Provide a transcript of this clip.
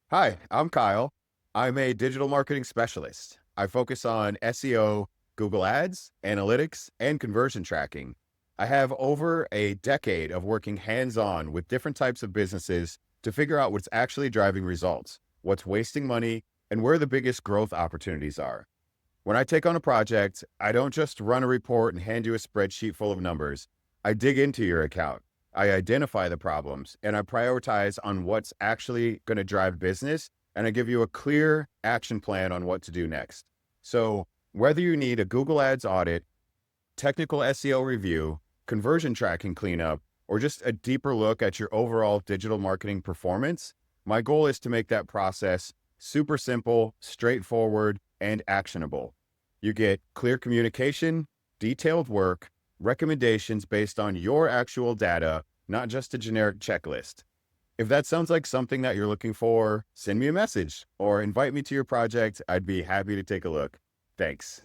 Hi, I'm Kyle. I'm a digital marketing specialist. I focus on SEO, Google Ads, analytics, and conversion tracking. I have over a decade of working hands-on with different types of businesses to figure out what's actually driving results, what's wasting money, and where the biggest growth opportunities are. When I take on a project, I don't just run a report and hand you a spreadsheet full of numbers. I dig into your account. I identify the problems and I prioritize on what's actually going to drive business. And I give you a clear action plan on what to do next. So whether you need a Google Ads audit, technical SEO review, conversion tracking cleanup, or just a deeper look at your overall digital marketing performance, my goal is to make that process super simple, straightforward, and actionable. You get clear communication, detailed work, recommendations based on your actual data, not just a generic checklist. If that sounds like something that you're looking for, send me a message or invite me to your project. I'd be happy to take a look. Thanks.